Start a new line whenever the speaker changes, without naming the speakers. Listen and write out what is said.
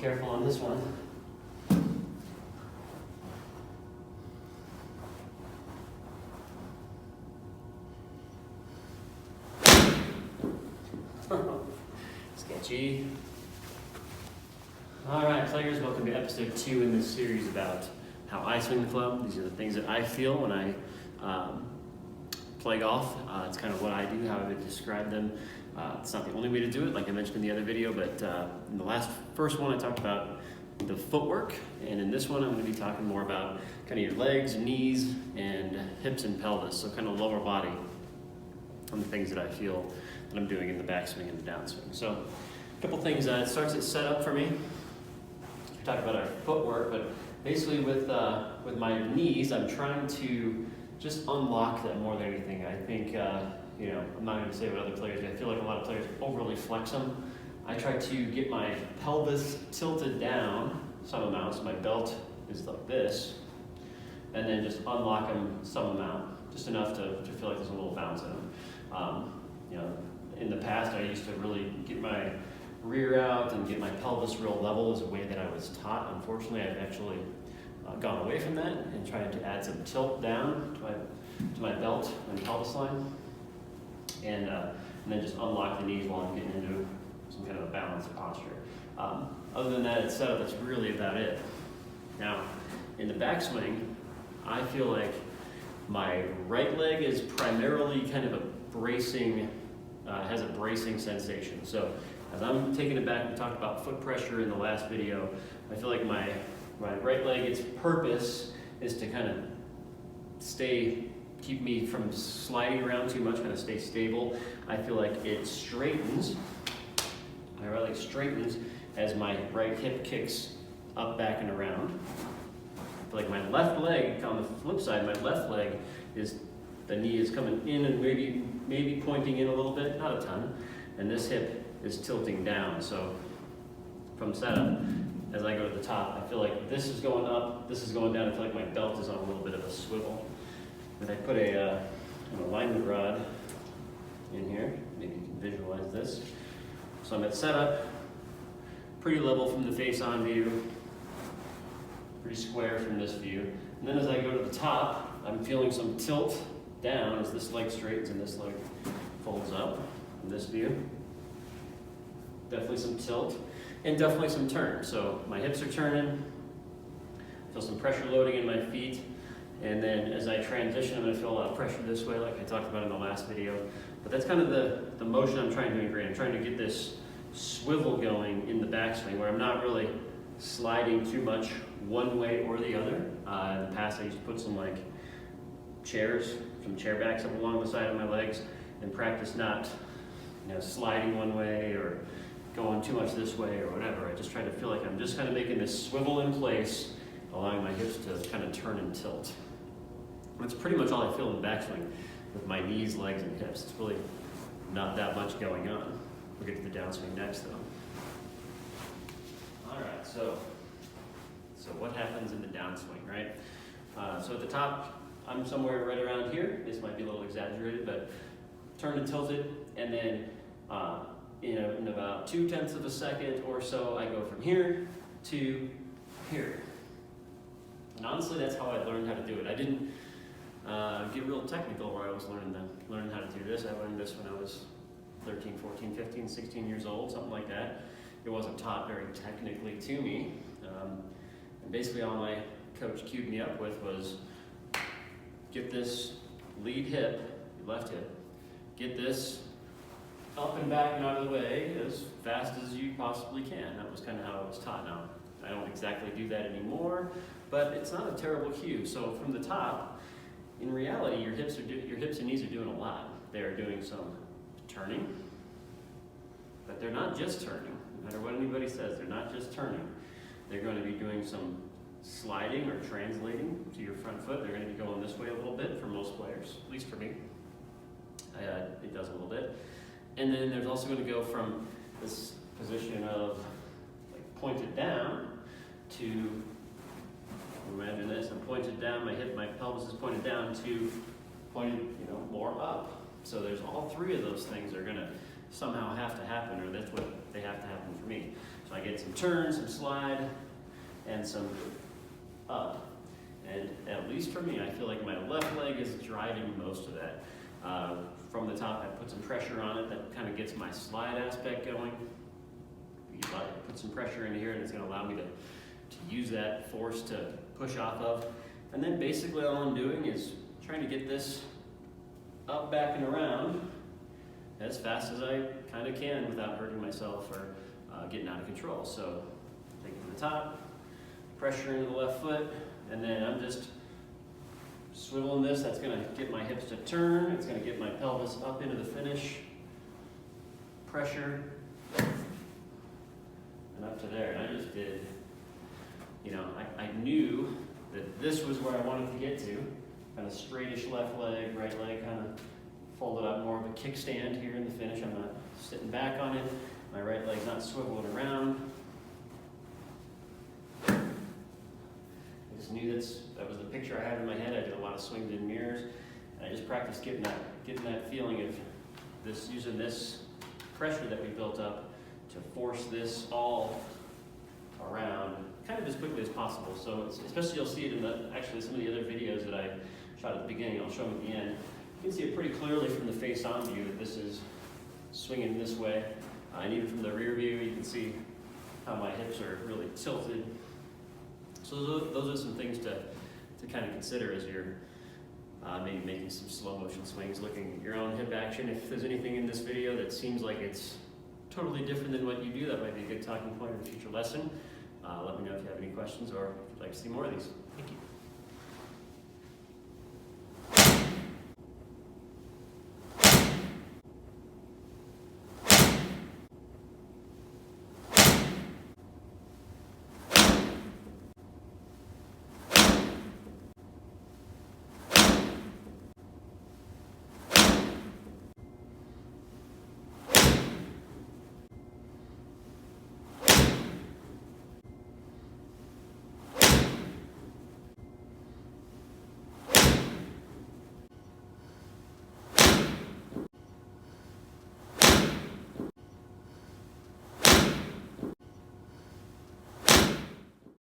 careful on this one. Sketchy. All right, players, welcome to episode 2 in this series about how I swing the club. These are the things that I feel when I play golf. It's kind of what I do, how I would describe them. It's not the only way to do it, like I mentioned in the other video, but in the first one I talked about the footwork, and in this one I'm going to be talking more about kind of your legs, knees, and hips and pelvis, so kind of lower body on the things that I feel that I'm doing in the backswing and the downswing. So a couple things, it starts at setup for me. We talked about our footwork, but basically with my knees, I'm trying to just unlock them more than anything. I think, I'm not going to say what other players do. I feel like a lot of players overly flex them. I try to get my pelvis tilted down some amount, so my belt is like this, and then just unlock them some amount, just enough to feel like there's a little bounce in them. In the past, I used to really get my rear out and get my pelvis real level as a way that I was taught. Unfortunately, I've actually gone away from that and tried to add some tilt down to my belt and pelvis line, and then just unlock the knees while I'm getting into some kind of a balanced posture. Other than that, it's setup. That's really about it. Now, in the backswing, I feel like my right leg is primarily kind of a bracing, has a bracing sensation. So as I'm taking it back, we talked about foot pressure in the last video. I feel like my right leg, its purpose is to kind of keep me from sliding around too much, kind of stay stable. I feel like it straightens, my right leg straightens as my right hip kicks up, back, and around. I feel like my left leg, on the flip side, my left leg the knee is coming in and maybe pointing in a little bit, not a ton, and this hip is tilting down. So from setup, as I go to the top, I feel like this is going up, this is going down. I feel like my belt is on a little bit of a swivel. And I put an alignment rod in here. Maybe you can visualize this. So I'm at setup, pretty level from the face-on view, pretty square from this view. And then as I go to the top, I'm feeling some tilt down as this leg straightens and this leg folds up in this view. Definitely some tilt and definitely some turn. So my hips are turning, feel some pressure loading in my feet, and then as I transition, I'm going to feel a lot of pressure this way like I talked about in the last video. But that's kind of the motion I'm trying to ingrain. I'm trying to get this swivel going in the backswing where I'm not really sliding too much one way or the other. In the past, I used to put some some chair backs up along the side of my legs and practice not sliding one way or going too much this way or whatever. I just try to feel like I'm just kind of making this swivel in place, allowing my hips to kind of turn and tilt. That's pretty much all I feel in the backswing with my knees, legs, and hips. It's really not that much going on. We'll get to the downswing next though. All right, so what happens in the downswing, right? So at the top, I'm somewhere right around here. This might be a little exaggerated, but turn and tilt it, and then in about 0.2 of a second or so, I go from here to here. And honestly, that's how I learned how to do it. I didn't get real technical where I was learning how to do this. I learned this when I was 13, 14, 15, 16 years old, something like that. It wasn't taught very technically to me. And basically all my coach cued me up with was, get this lead hip, your left hip, get this up and back and out of the way as fast as you possibly can. That was kind of how I was taught. Now, I don't exactly do that anymore, but it's not a terrible cue. So from the top, in reality, your hips and knees are doing a lot. They're doing some turning, but they're not just turning. No matter what anybody says, they're not just turning. They're going to be doing some sliding or translating to your front foot. They're going to be going this way a little bit for most players, at least for me. It does a little bit. And then there's also going to go from this position of pointed down to, imagine this, I'm pointed down, my pelvis is pointed down to pointed, more up. So there's all three of those things are going to somehow have to happen, or that's what they have to happen for me. So I get some turn, some slide, and some up. And at least for me, I feel like my left leg is driving most of that. From the top, I put some pressure on it. That kind of gets my slide aspect going. Put some pressure in here, and it's going to allow me to use that force to push off of. And then basically all I'm doing is trying to get this up, back, and around as fast as I kind of can without hurting myself or getting out of control. So take it from the top, pressure into the left foot, and then I'm just swiveling this. That's going to get my hips to turn. It's going to get my pelvis up into the finish. Pressure. And up to there. And I just did, you know, I knew that this was where I wanted to get to. Kind of straightish left leg, right leg kind of folded up, more of a kickstand here in the finish. I'm not sitting back on it. My right leg's not swiveling around. I just knew that was the picture I had in my head. I did a lot of swings in mirrors. And I just practiced getting that feeling of this, using this pressure that we built up to force this all around kind of as quickly as possible. So especially you'll see it in actually some of the other videos that I shot at the beginning. I'll show them at the end. You can see it pretty clearly from the face-on view that this is swinging this way. And even from the rear view, you can see how my hips are really tilted. So those are some things to kind of consider as you're maybe making some slow motion swings, looking at your own hip action. If there's anything in this video that seems like it's totally different than what you do, that might be a good talking point in a future lesson. Let me know if you have any questions or if you'd like to see more of these.